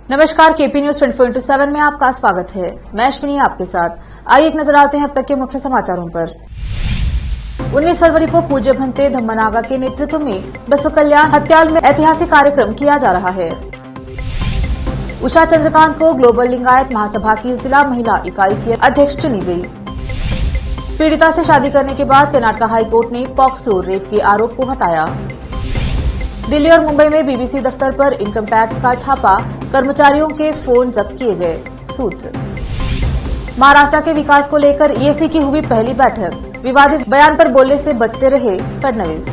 नमस्कार, KP news 24/7 में आपका स्वागत है। मैं अश्विनी आपके साथ। आइए एक नजर आते हैं अब तक के मुख्य समाचारों पर। 19 फरवरी को पूज्य भंते धम्मनागा के नेतृत्व में बसव कल्याण हत्याल में ऐतिहासिक कार्यक्रम किया जा रहा है। उषा चंद्रकांत को ग्लोबल लिंगायत महासभा की जिला महिला इकाई की अध्यक्ष चुनी गई। पीड़िता से शादी करने के बाद कर्नाटक हाईकोर्ट ने पॉक्सो रेप के आरोप को हटाया। दिल्ली और मुंबई में बीबीसी दफ्तर पर इनकम टैक्स का छापा, कर्मचारियों के फोन जब्त किए गए। सूत्र। महाराष्ट्र के विकास को लेकर ईएसी की हुई पहली बैठक, विवादित बयान पर बोलने से बचते रहे फडणवीस।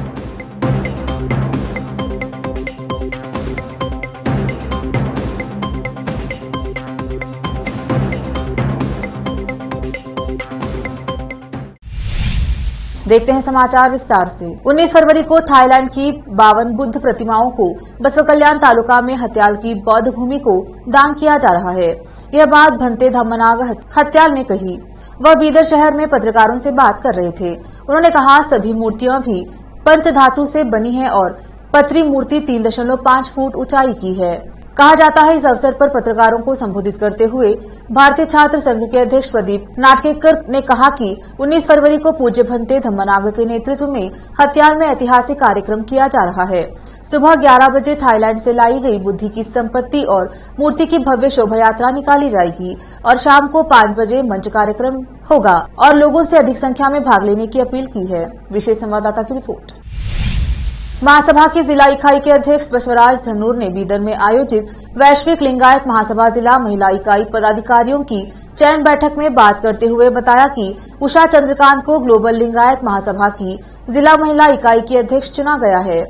देखते हैं समाचार विस्तार से। 19 फरवरी को थाईलैंड की 52 बुद्ध प्रतिमाओं को बसव कल्याण तालुका में हत्याल की बौद्ध भूमि को दान किया जा रहा है। यह बात भंते धम्मनाग हत्याल ने कही। वह बीदर शहर में पत्रकारों से बात कर रहे थे। उन्होंने कहा, सभी मूर्तियां भी पंच धातु से बनी है और पतरी मूर्ति 3.5 फुट ऊंचाई की है। कहा जाता है, इस अवसर पर पत्रकारों को संबोधित करते हुए भारतीय छात्र संघ के अध्यक्ष प्रदीप नाटकेकर ने कहा कि 19 फरवरी को पूज्य भंते धम्मनाग के नेतृत्व में हत्याल में ऐतिहासिक कार्यक्रम किया जा रहा है। सुबह 11 बजे थाईलैंड से लाई गई बुद्धि की संपत्ति और मूर्ति की भव्य शोभा यात्रा निकाली जाएगी और शाम को 5 बजे मंच कार्यक्रम होगा और लोगों से अधिक संख्या में भाग लेने की अपील की है। विशेष संवाददाता की रिपोर्ट। महासभा की जिला इकाई के अध्यक्ष बसवराज धनूर ने बीदर में आयोजित वैश्विक लिंगायत महासभा जिला महिला इकाई पदाधिकारियों की चयन बैठक में बात करते हुए बताया कि उषा चंद्रकांत को ग्लोबल लिंगायत महासभा की जिला महिला इकाई की अध्यक्ष चुना गया है।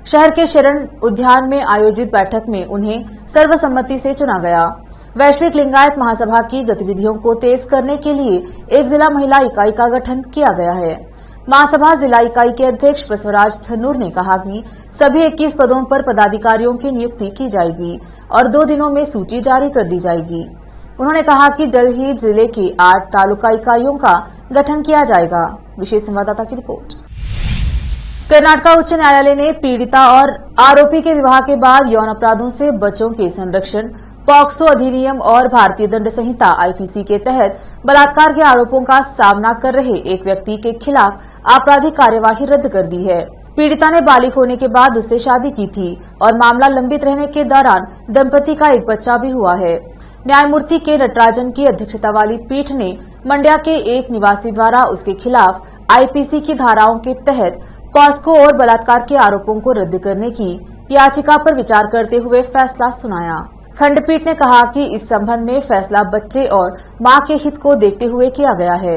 शहर के शरण उद्यान में आयोजित बैठक में उन्हें सर्वसम्मति से चुना गया। वैश्विक लिंगायत महासभा की गतिविधियों को तेज करने के लिए एक जिला महिला इकाई का गठन किया गया है। महासभा जिला इकाई के अध्यक्ष बसवराज धनूर ने कहा कि सभी 21 पदों पर पदाधिकारियों की नियुक्ति की जाएगी और 2 दिनों में सूची जारी कर दी जाएगी। उन्होंने कहा कि जल्द ही जिले की 8 तालुका इकाइयों का गठन किया जाएगा। विशेष संवाददाता की रिपोर्ट। कर्नाटक उच्च न्यायालय ने पीड़िता और आरोपी के विवाह के बाद यौन अपराधों से बच्चों के संरक्षण, पॉक्सो अधिनियम और भारतीय दंड संहिता आईपीसी के तहत बलात्कार के आरोपों का सामना कर रहे एक व्यक्ति के खिलाफ आपराधिक कार्यवाही रद्द कर दी है। पीड़िता ने बालिग होने के बाद उससे शादी की थी और मामला लंबित रहने के दौरान दंपति का एक बच्चा भी हुआ है। न्यायमूर्ति के नटराजन की अध्यक्षता वाली पीठ ने मंड्या के एक निवासी द्वारा उसके खिलाफ आईपीसी की धाराओं के तहत पॉक्सो और बलात्कार के आरोपों को रद्द करने की याचिका पर विचार करते हुए फैसला सुनाया। खंडपीठ ने कहा कि इस संबंध में फैसला बच्चे और मां के हित को देखते हुए किया गया है।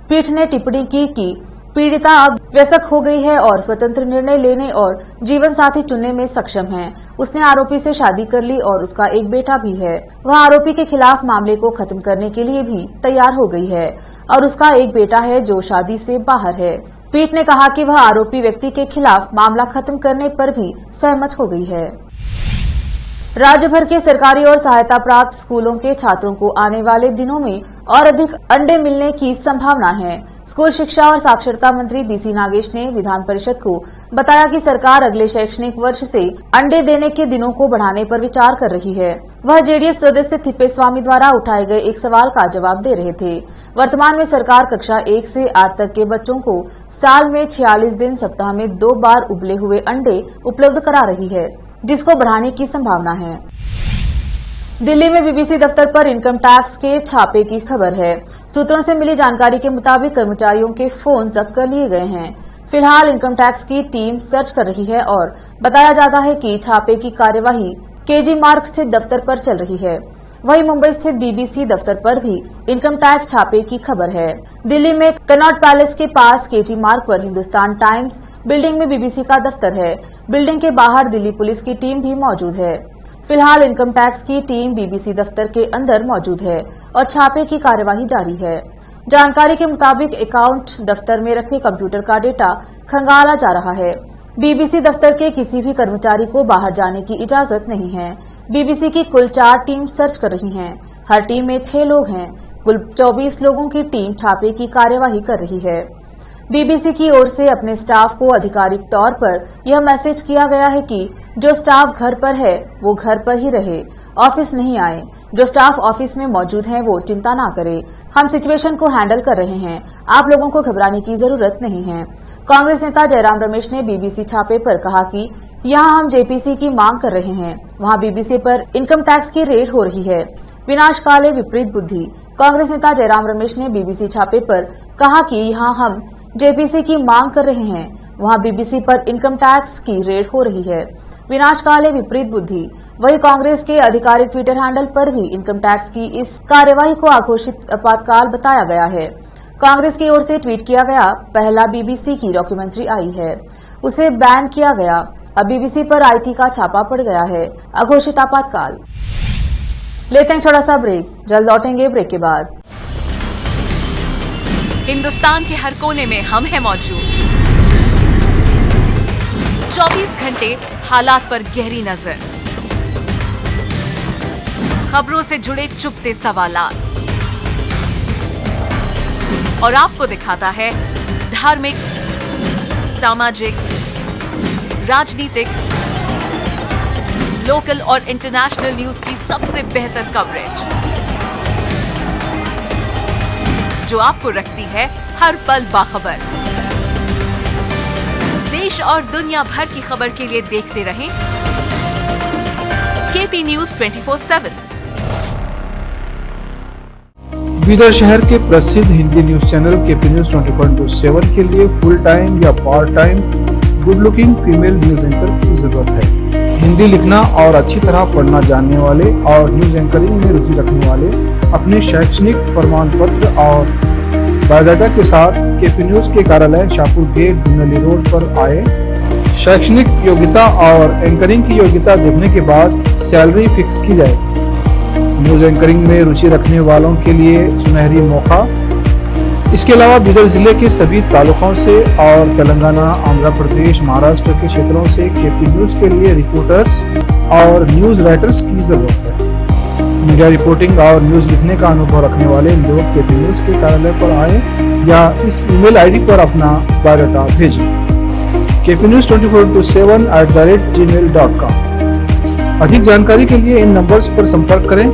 पीठ ने टिप्पणी की कि पीड़िता अब वयस्क हो गई है और स्वतंत्र निर्णय लेने और जीवन साथी चुनने में सक्षम है। उसने आरोपी से शादी कर ली और उसका एक बेटा भी है। वह आरोपी के खिलाफ मामले को खत्म करने के लिए भी तैयार हो गई है और उसका एक बेटा है जो शादी से बाहर है। पीठ ने कहा कि वह आरोपी व्यक्ति के खिलाफ मामला खत्म करने पर भी सहमत हो गई है। राज्य भर के सरकारी और सहायता प्राप्त स्कूलों के छात्रों को आने वाले दिनों में और अधिक अंडे मिलने की संभावना है। स्कूल शिक्षा और साक्षरता मंत्री बीसी नागेश ने विधान परिषद को बताया कि सरकार अगले शैक्षणिक वर्ष से अंडे देने के दिनों को बढ़ाने पर विचार कर रही है। वह जेडीएस सदस्य थिप्पेस्वामी द्वारा उठाए गए एक सवाल का जवाब दे रहे थे। वर्तमान में सरकार कक्षा 1 से 8 तक के बच्चों को साल में 46 दिन सप्ताह में 2 बार उबले हुए अंडे उपलब्ध करा रही है, जिसको बढ़ाने की संभावना है। दिल्ली में बीबीसी दफ्तर पर इनकम टैक्स के छापे की खबर है। सूत्रों से मिली जानकारी के मुताबिक कर्मचारियों के फोन जब्त कर लिए गए हैं। फिलहाल इनकम टैक्स की टीम सर्च कर रही है और बताया जाता है कि छापे की कार्यवाही केजी मार्ग स्थित दफ्तर पर चल रही है। वहीं मुंबई स्थित बीबीसी दफ्तर पर भी इनकम टैक्स छापे की खबर है। दिल्ली में कनॉट पैलेस के पास केजी मार्ग पर हिंदुस्तान टाइम्स बिल्डिंग में बीबीसी का दफ्तर है। बिल्डिंग के बाहर दिल्ली पुलिस की टीम भी मौजूद है। फिलहाल इनकम टैक्स की टीम बीबीसी दफ्तर के अंदर मौजूद है और छापे की कार्यवाही जारी है। जानकारी के मुताबिक अकाउंट दफ्तर में रखे कंप्यूटर का डेटा खंगाला जा रहा है। बीबीसी दफ्तर के किसी भी कर्मचारी को बाहर जाने की इजाजत नहीं है। बीबीसी की कुल 4 टीम सर्च कर रही हैं। हर टीम में 6 लोग हैं। कुल 24 लोगों की टीम छापे की कार्यवाही कर रही है। बीबीसी की ओर से अपने स्टाफ को आधिकारिक तौर पर यह मैसेज किया गया है कि जो स्टाफ घर पर है वो घर पर ही रहे ऑफिस नहीं आए। जो स्टाफ ऑफिस में मौजूद हैं वो चिंता ना करें, हम सिचुएशन को हैंडल कर रहे हैं, आप लोगों को घबराने की जरूरत नहीं है। कांग्रेस नेता जयराम रमेश ने बीबीसी छापे पर कहा कि यहाँ हम जेपीसी की मांग कर रहे हैं, वहाँ बीबीसी पर इनकम टैक्स की रेड हो रही है। विनाश काले विपरीत बुद्धि। कांग्रेस नेता जयराम रमेश ने बीबीसी छापे पर कहा कि यहाँ हम जेपीसी की मांग कर रहे हैं, वहाँ बीबीसी पर इनकम टैक्स की रेड हो रही है। विनाश काले विपरीत बुद्धि। वही कांग्रेस के आधिकारिक ट्विटर हैंडल पर भी इनकम टैक्स की इस कार्यवाही को अघोषित आपातकाल बताया गया है। कांग्रेस की ओर से ट्वीट किया गया, पहला बीबीसी की डॉक्यूमेंट्री आई है, उसे बैन किया गया, अब बीबीसी पर आईटी का छापा पड़ गया है, अघोषित आपातकाल। लेते हैं छोटा सा ब्रेक, जल्द लौटेंगे ब्रेक के बाद। हिंदुस्तान के हर कोने में हम हैं मौजूद, 24 घंटे हालात पर गहरी नजर, खबरों से जुड़े चुपते सवालात, और आपको दिखाता है धार्मिक, सामाजिक, राजनीतिक, लोकल और इंटरनेशनल न्यूज की सबसे बेहतर कवरेज, जो आपको रखती है हर पल बाखबर। देश और दुनिया भर की खबर के लिए देखते रहें केपी न्यूज 24/7। बीदर शहर के प्रसिद्ध Hindi news channel KP news 24/7 के लिए फुल टाइम या part time good looking female news anchor की जरूरत है। हिंदी लिखना और अच्छी तरह पढ़ना जानने वाले और न्यूज एंकरिंग में रुचि रखने वाले अपने शैक्षणिक प्रमाण पत्र और बायोडाटा के साथ केपी न्यूज के कार्यालय शाहपुर गेट धुनली रोड पर आए। शैक्षणिक योग्यता और एंकरिंग की योग्यता देखने के बाद सैलरी फिक्स की जाए। न्यूज एंकरिंग में रुचि रखने वालों के लिए सुनहरी मौका। इसके अलावा बीदर जिले के सभी तालुकों से और तेलंगाना, आंध्र प्रदेश, महाराष्ट्र के क्षेत्रों से केपी न्यूज के लिए रिपोर्टर्स और न्यूज राइटर्स की जरूरत है। मीडिया रिपोर्टिंग और न्यूज लिखने का अनुभव रखने वाले लोग केपी न्यूज के कार्यालय पर आए या इस ईमेल आईडी पर अपना बायोडाटा भेजें। kpnews24/7@gmail.com। अधिक जानकारी के लिए इन नंबर्स पर संपर्क करें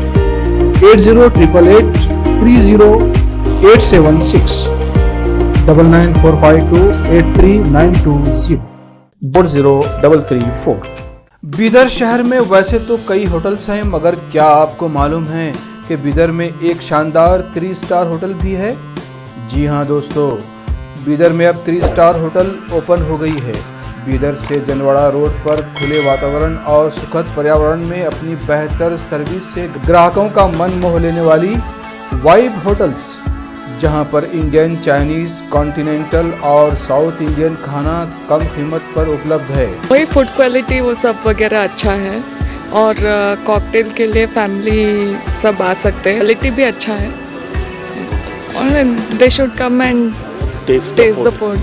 8088830876 9945283920 00334। बीदर शहर में वैसे तो कई होटल्स हैं, मगर क्या आपको मालूम है कि बीदर में एक शानदार 3 स्टार होटल भी है? जी हाँ दोस्तों, बीदर में अब 3 स्टार होटल ओपन हो गई है। बीदर से जनवाड़ा रोड पर खुले वातावरण और सुखद पर्यावरण में अपनी बेहतर सर्विस से ग्राहकों का मन मोह लेने वाली वाइब होटल्स, जहां पर इंडियन, चाइनीज, कॉन्टिनेंटल और साउथ इंडियन खाना कम कीमत पर उपलब्ध है। वही फूड क्वालिटी वो सब वगैरह अच्छा है और कॉकटेल के लिए फैमिली सब आ सकते हैं। क्वालिटी भी अच्छा है और they should come and taste the food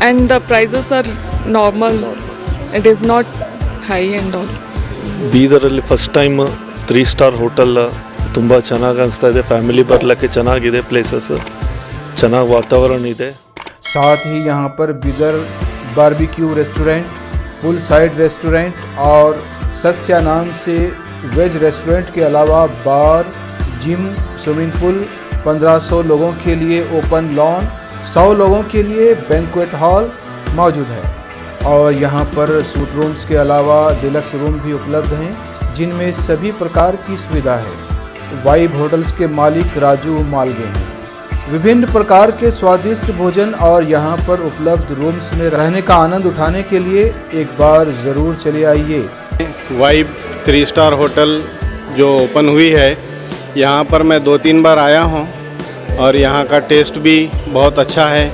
and the prices are normal, it is not high and all. ಬೀದರಲ್ಲಿ ಫಸ್ಟ್ ಟೈಮ್ 3 ಸ್ಟಾರ್ ಹೋಟೆಲ್ ತುಂಬ ಚೆನ್ನಾಗಿ ಅನಿಸ್ತಾ ಇದೆ. ಫ್ಯಾಮಿಲಿ ಬರಲಿಕ್ಕೆ ಚೆನ್ನಾಗಿದೆ, ಪ್ಲೇಸಸ್ ಚೆನ್ನಾಗಿ ವಾತಾವರಣ ಇದೆ. साथ ही यहाँ पर बीदर बारबेक्यू रेस्टोरेंट, पुल साइड रेस्टोरेंट और सस्या नाम से वेज रेस्टोरेंट के अलावा बार, जिम, स्विमिंग पूल, 1500 लोगों के लिए ओपन लॉन, 100 लोगों के लिए बैंक्वेट हॉल मौजूद है। और यहाँ पर सूट रूम्स के अलावा डिलक्स रूम भी उपलब्ध हैं, जिनमें सभी प्रकार की सुविधा है। वाइब होटल्स के मालिक राजू मालगे हैं। विभिन्न प्रकार के स्वादिष्ट भोजन और यहाँ पर उपलब्ध रूम्स में रहने का आनंद उठाने के लिए एक बार ज़रूर चले आइए। वाइब 3 स्टार होटल जो ओपन हुई है, यहाँ पर मैं 2-3 बार आया हूँ और यहाँ का टेस्ट भी बहुत अच्छा है।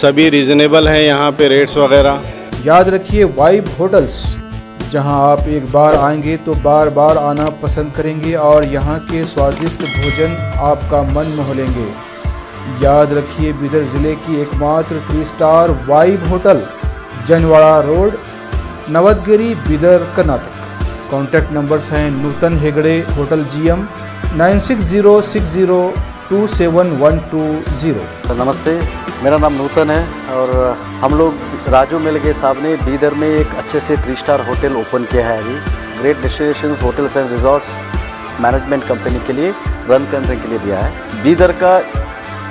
सभी रीज़नेबल हैं यहाँ पे रेट्स वगैरह। याद रखिए, वाइब होटल्स, जहां आप एक बार आएंगे तो बार बार आना पसंद करेंगे और यहाँ के स्वादिष्ट भोजन आपका मन मोह लेंगे। याद रखिए, बीदर ज़िले की एकमात्र 3 star vibe hotel, Janwada road, Navadgiri, Bidar, Karnataka. Contact numbers हैं नूतन हेगड़े, होटल GM 9606027120। नमस्ते, मेरा नाम नूतन है और हम लोग राजू मिलगे साहब ने बीदर में एक अच्छे से 3 स्टार होटल ओपन किया है अभी, great destinations hotels and resorts management company के लिए रन करने के लिए दिया है। बीदर का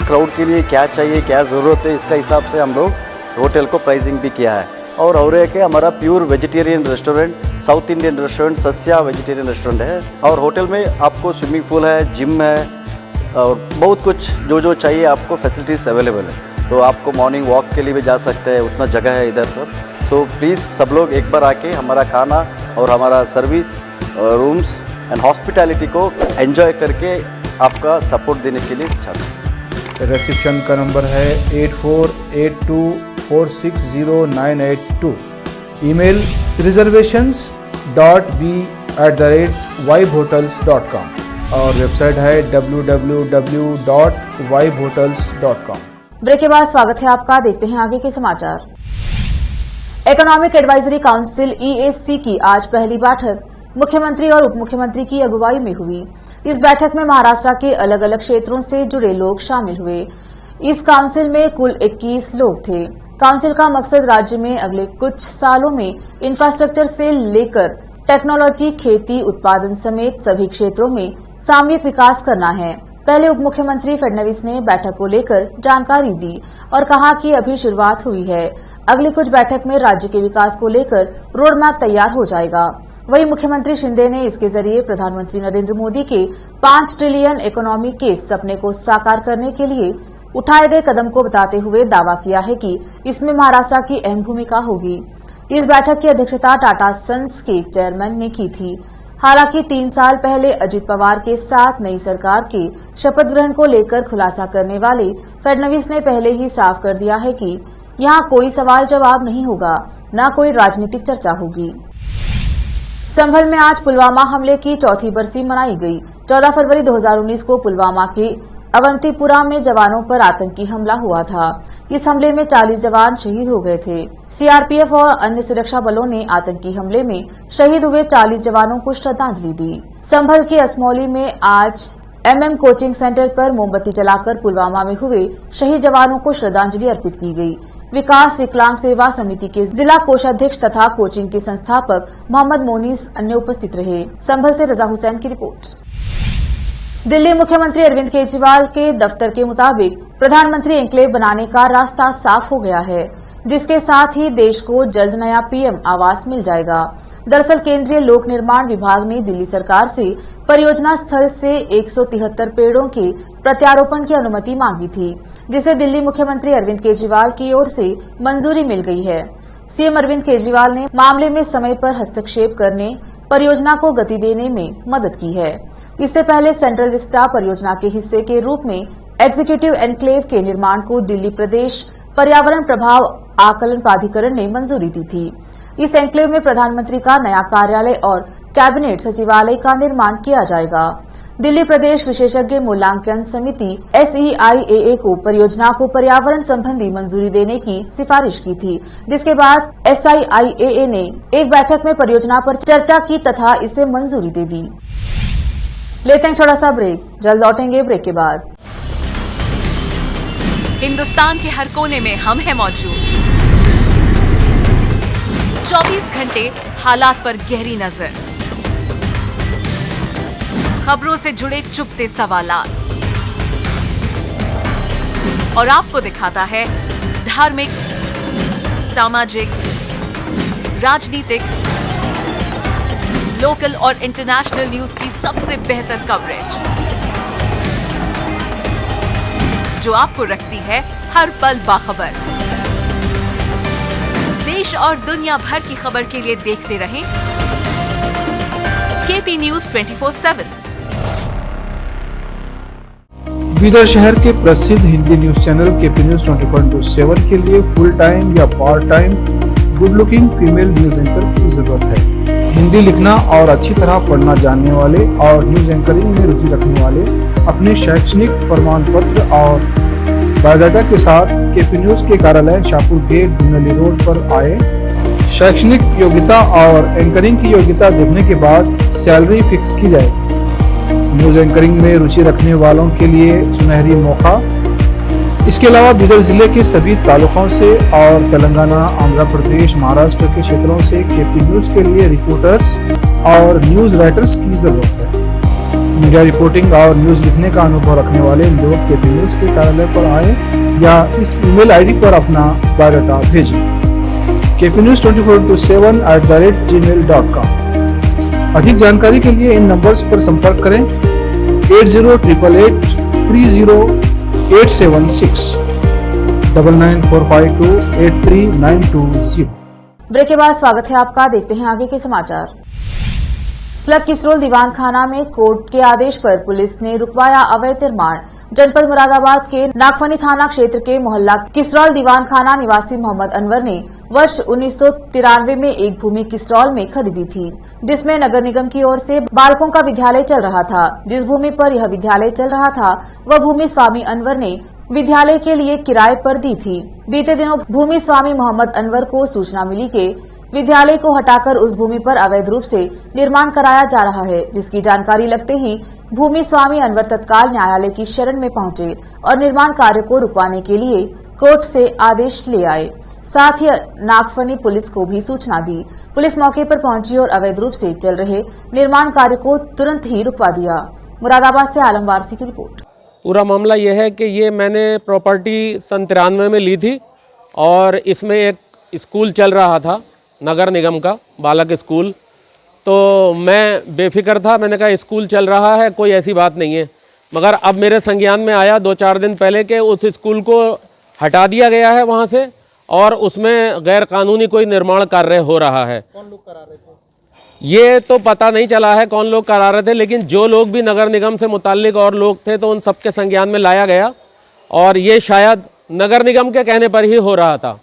क्राउड के लिए क्या चाहिए, क्या ज़रूरत है, इसका हिसाब से हम लोग होटल को प्राइसिंग भी किया है। और औरे के हमारा pure vegetarian restaurant, south Indian restaurant, सस्या वेजिटेरियन रेस्टोरेंट है। और होटल में आपको स्विमिंग पूल है, जिम है और बहुत कुछ जो चाहिए आपको फैसिलिटीज़ अवेलेबल है। तो आपको मॉर्निंग वॉक के लिए भी जा सकते हैं, उतना जगह है इधर सब। सो प्लीज़ सब लोग एक बार आके हमारा खाना और हमारा सर्विस, रूम्स एंड हॉस्पिटैलिटी को एंजॉय करके आपका सपोर्ट देने के लिए चाहते हैं। रिसेप्शन का नंबर है 8482460982। ईमेल reservations.b@vibehotels.com और वेबसाइट है www.vibehotels.com। ब्रेक के बाद स्वागत है आपका। देखते हैं आगे के समाचार। इकोनॉमिक एडवाइजरी काउंसिल EAC की आज पहली बैठक मुख्यमंत्री और उप मुख्यमंत्री की अगुवाई में हुई। इस बैठक में महाराष्ट्र के अलग अलग क्षेत्रों से जुड़े लोग शामिल हुए। इस काउंसिल में कुल 21 लोग थे। काउंसिल का मकसद राज्य में अगले कुछ सालों में इंफ्रास्ट्रक्चर से लेकर टेक्नोलॉजी, खेती, उत्पादन समेत सभी क्षेत्रों में सामूहिक विकास करना है। पहले उप मुख्यमंत्री फडणवीस ने बैठक को लेकर जानकारी दी और कहा कि अभी शुरुआत हुई है, अगली कुछ बैठक में राज्य के विकास को लेकर रोड मैप तैयार हो जाएगा। वहीं मुख्यमंत्री शिंदे ने इसके जरिए प्रधानमंत्री नरेंद्र मोदी के 5 ट्रिलियन इकोनॉमी के सपने को साकार करने के लिए उठाए गए कदम को बताते हुए दावा किया है कि इसमें महाराष्ट्र की अहम भूमिका होगी। इस बैठक की अध्यक्षता टाटा सन्स के चेयरमैन ने की थी। हालांकि 3 साल पहले अजित पवार के साथ नई सरकार के शपथ ग्रहण को लेकर खुलासा करने वाले फडणवीस ने पहले ही साफ कर दिया है कि यहां कोई सवाल जवाब नहीं होगा, न कोई राजनीतिक चर्चा होगी। संभल में आज पुलवामा हमले की चौथी बरसी मनाई गई। 14 फरवरी 2019 को पुलवामा के अवंतीपुरा में जवानों पर आतंकी हमला हुआ था। इस हमले में 40 जवान शहीद हो गए थे। सीआरपीएफ और अन्य सुरक्षा बलों ने आतंकी हमले में शहीद हुए 40 जवानों को श्रद्धांजलि दी। संभल के असमौली में आज MM कोचिंग सेंटर पर मोमबत्ती जलाकर पुलवामा में हुए शहीद जवानों को श्रद्धांजलि अर्पित की गई। विकास विकलांग सेवा समिति के जिला कोषाध्यक्ष तथा कोचिंग के संस्थापक मोहम्मद मोनीस अन्य उपस्थित रहे। संभल से रजा हुसैन की रिपोर्ट। दिल्ली मुख्यमंत्री अरविंद केजरीवाल के दफ्तर के मुताबिक प्रधानमंत्री एन्क्लेव बनाने का रास्ता साफ हो गया है, जिसके साथ ही देश को जल्द नया PM आवास मिल जाएगा। दरअसल केंद्रीय लोक निर्माण विभाग ने दिल्ली सरकार से परियोजना स्थल से 173 पेड़ों के प्रत्यारोपण की अनुमति मांगी थी, जिसे दिल्ली मुख्यमंत्री अरविंद केजरीवाल की ओर से मंजूरी मिल गई है। सीएम अरविंद केजरीवाल ने मामले में समय पर हस्तक्षेप करने परियोजना को गति देने में मदद की है। इससे पहले सेंट्रल विस्टा परियोजना के हिस्से के रूप में एग्जीक्यूटिव एन्क्लेव के निर्माण को दिल्ली प्रदेश पर्यावरण प्रभाव आकलन प्राधिकरण ने मंजूरी दी थी। इस एन्क्लेव में प्रधानमंत्री का नया कार्यालय और कैबिनेट सचिवालय का निर्माण किया जाएगा। दिल्ली प्रदेश विशेषज्ञ मूल्यांकन समिति SEIAA को परियोजना को पर्यावरण संबंधी मंजूरी देने की सिफारिश की थी, जिसके बाद SIIAA ने एक बैठक में परियोजना पर चर्चा की तथा इसे मंजूरी दे दी। लेते हैं छोटा सा ब्रेक, जल्द लौटेंगे ब्रेक के बाद। हिंदुस्तान के हर कोने में हम हैं मौजूद। 24 घंटे हालात पर गहरी नजर, खबरों से जुड़े चुपते सवालात और आपको दिखाता है धार्मिक, सामाजिक, राजनीतिक, लोकल और इंटरनेशनल न्यूज की सबसे बेहतर कवरेज, जो आपको रखती है हर पल बाखबर। देश और दुनिया भर की खबर के लिए देखते रहें KP News 24/7। बीदर शहर के प्रसिद्ध Hindi news channel KP News 24/7 के लिए फुल टाइम या part time good looking female news anchor की जरूरत है। हिंदी लिखना और अच्छी तरह पढ़ना जानने वाले और न्यूज एंकरिंग में रुचि रखने वाले अपने शैक्षणिक प्रमाण पत्र और बायोडाटा के साथ KP News के कार्यालय शाहपुर गेट धुनली रोड पर आए। शैक्षणिक योग्यता और एंकरिंग की योग्यता देखने के बाद सैलरी फिक्स की जाएगी। न्यूज एंकरिंग में रुचि रखने वालों के लिए सुनहरी मौका। इसके अलावा बीदर जिले के सभी तालुकों से और तेलंगाना, आंध्र प्रदेश, महाराष्ट्र के क्षेत्रों से केपी न्यूज के लिए रिपोर्टर्स और न्यूज राइटर्स की जरूरत है। मीडिया रिपोर्टिंग और न्यूज लिखने का अनुभव रखने वाले लोग केपी न्यूज के कार्यालय पर आए या इस ईमेल आईडी पर अपना बायोडाटा भेजें। kpnews24/7@gmail.com। अधिक जानकारी के लिए इन नंबर्स पर संपर्क करें 8088830876 9945283920। ब्रेक के बाद स्वागत है आपका। देखते हैं आगे के समाचार। स्लग किसरोल दीवान खाना में कोर्ट के आदेश पर पुलिस ने रुकवाया अवैध निर्माण। जनपद मुरादाबाद के नागफनी थाना क्षेत्र के मोहल्ला किसरौल दीवान खाना निवासी मोहम्मद अनवर ने वर्ष 1993 में एक भूमि किसरौल में खरीदी थी, जिसमें नगर निगम की ओर से बालकों का विद्यालय चल रहा था। जिस भूमि पर यह विद्यालय चल रहा था वह भूमि स्वामी अनवर ने विद्यालय के लिए किराए पर दी थी। बीते दिनों भूमि स्वामी मोहम्मद अनवर को सूचना मिली कि विद्यालय को हटाकर उस भूमि पर अवैध रूप से निर्माण कराया जा रहा है, जिसकी जानकारी लगते ही भूमि स्वामी अनवर तत्काल न्यायालय की शरण में पहुंचे और निर्माण कार्य को रुकवाने के लिए कोर्ट से आदेश ले आए। साथ ही नागफनी पुलिस को भी सूचना दी। पुलिस मौके पर पहुंची और अवैध रूप से चल रहे निर्माण कार्य को तुरंत ही रुकवा दिया। मुरादाबाद से आलम वारसी की रिपोर्ट। पूरा मामला यह है कि ये मैंने प्रॉपर्टी 93 में ली थी और इसमें एक स्कूल चल रहा था नगर निगम का, बालक स्कूल। तो मैं बेफिक्र था, मैंने कहा स्कूल चल रहा है, कोई ऐसी बात नहीं है। मगर अब मेरे संज्ञान में आया 2-4 दिन पहले कि उस स्कूल को हटा दिया गया है वहाँ से और उसमें गैर कानूनी कोई निर्माण कार्य हो रहा है। कौन लोग करा रहे थे ये तो पता नहीं चला है कौन लोग करा रहे थे, लेकिन जो लोग भी नगर निगम से मुताल्लिक और लोग थे तो उन सबके संज्ञान में लाया गया और ये शायद नगर निगम के कहने पर ही हो रहा था।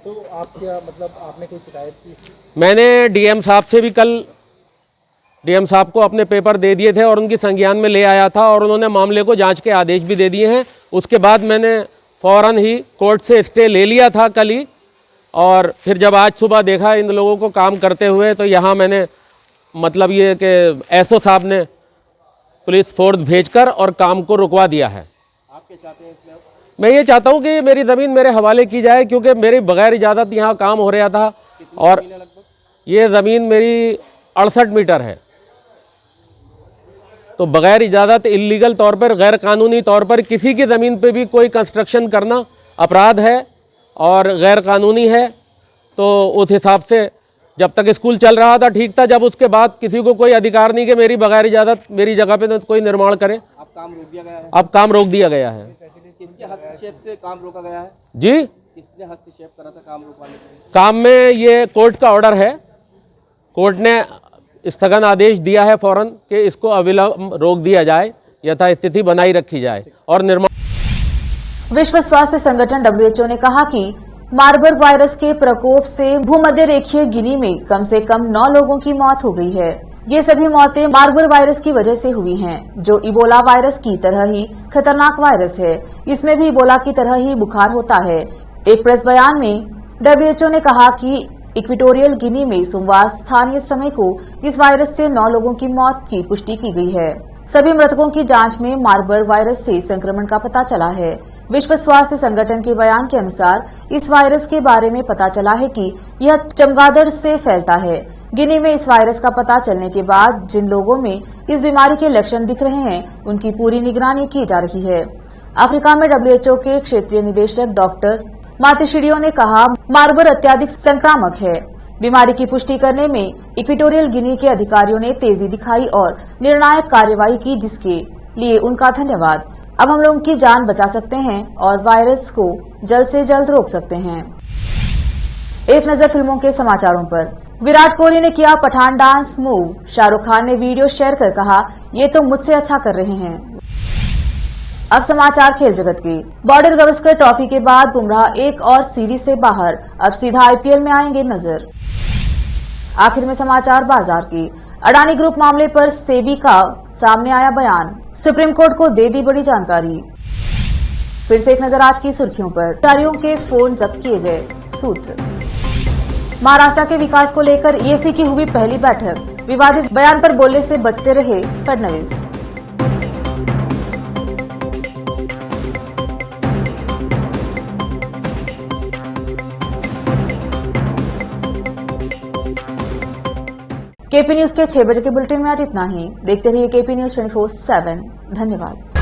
तो आप क्या मतलब आपने कोई शिकायत की? मैंने डीएम साहब से भी कल डीएम साहब को अपने पेपर दे दिए थे और उनकी संज्ञान में ले आया था और उन्होंने मामले को जांच के आदेश भी दे दिए हैं। उसके बाद मैंने फ़ौरन ही कोर्ट से स्टे ले लिया था कल ही, और फिर जब आज सुबह देखा इन लोगों को काम करते हुए तो यहाँ मैंने मतलब ये कि एसओ साहब ने पुलिस फोर्स भेजकर और काम को रुकवा दिया है। आप क्या चाहते हैं इसमें? मैं ये चाहता हूँ कि मेरी ज़मीन मेरे हवाले की जाए, क्योंकि मेरी बगैर इजाज़त यहाँ काम हो रहा था और ये ज़मीन मेरी 68 मीटर है। तो बगैर इजाज़त इल्लीगल तौर पर, गैर कानूनी तौर पर किसी की ज़मीन पे भी कोई कंस्ट्रक्शन करना अपराध है और गैर कानूनी है। तो उस हिसाब से जब तक स्कूल चल रहा था ठीक था, जब उसके बाद किसी को कोई अधिकार नहीं कि मेरी बगैर इजाज़त मेरी जगह पे तो कोई निर्माण करे। अब काम रोक दिया गया है? अब काम रोक दिया गया है। किसके हस्तक्षेप से काम रोका गया है जी? किसने हस्तक्षेप करा था काम रोकवाने के लिए? काम में ये कोर्ट का ऑर्डर है, कोर्ट ने स्थगन आदेश दिया है फ़ौरन कि इसको अविलंब रोक दिया जाए, यथास्थिति बनाई रखी जाए और निर्माण। विश्व स्वास्थ्य संगठन WHO ने कहा कि मार्बर्ग वायरस के प्रकोप से भूमध्य रेखीय गिनी में कम से कम 9 लोगों की मौत हो गई है। ये सभी मौतें मार्बर्ग वायरस की वजह से हुई हैं, जो इबोला वायरस की तरह ही खतरनाक वायरस है। इसमें भी इबोला की तरह ही बुखार होता है। एक प्रेस बयान में WHO ने कहा कि इक्वेटोरियल गिनी में सोमवार स्थानीय समय को इस वायरस से 9 लोगों की मौत की पुष्टि की गई है। सभी मृतकों की जांच में मार्बर्ग वायरस से संक्रमण का पता चला है। विश्व स्वास्थ्य संगठन के बयान के अनुसार इस वायरस के बारे में पता चला है कि यह चमगादड़ से फैलता है। गिनी में इस वायरस का पता चलने के बाद जिन लोगों में इस बीमारी के लक्षण दिख रहे हैं उनकी पूरी निगरानी की जा रही है। अफ्रीका में WHO के क्षेत्रीय निदेशक डॉक्टर मातिशिडियो ने कहा, मार्बर्ग अत्यधिक संक्रामक है। बीमारी की पुष्टि करने में इक्वेटोरियल गिनी के अधिकारियों ने तेजी दिखाई और निर्णायक कार्यवाही की, जिसके लिए उनका धन्यवाद। अब हम लोगों की जान बचा सकते हैं और वायरस को जल्द से जल्द रोक सकते हैं। एक नजर फिल्मों के समाचारों पर। विराट कोहली ने किया पठान डांस मूव। शाहरुख खान ने वीडियो शेयर कर कहा, ये तो मुझसे अच्छा कर रहे हैं। अब समाचार खेल जगत के। बॉर्डर गवस्कर ट्रॉफी के बाद बुमराह एक और सीरीज से बाहर, अब सीधा IPL में आएंगे नजर। आखिर में समाचार बाजार की। अडानी ग्रुप मामले पर सेबी का सामने आया बयान, सुप्रीम कोर्ट को दे दी बड़ी जानकारी। फिर से एक नजर आज की सुर्खियों पर। अधिकारियों के फोन जब्त किए गए, सूत्र। महाराष्ट्र के विकास को लेकर EC की हुई पहली बैठक, विवादित बयान पर बोलने से बचते रहे फडणवीस। केपी न्यूज के 6 बजे के बुलेटिन में आज इतना ही। देखते रहिए केपी न्यूज 24/7। धन्यवाद।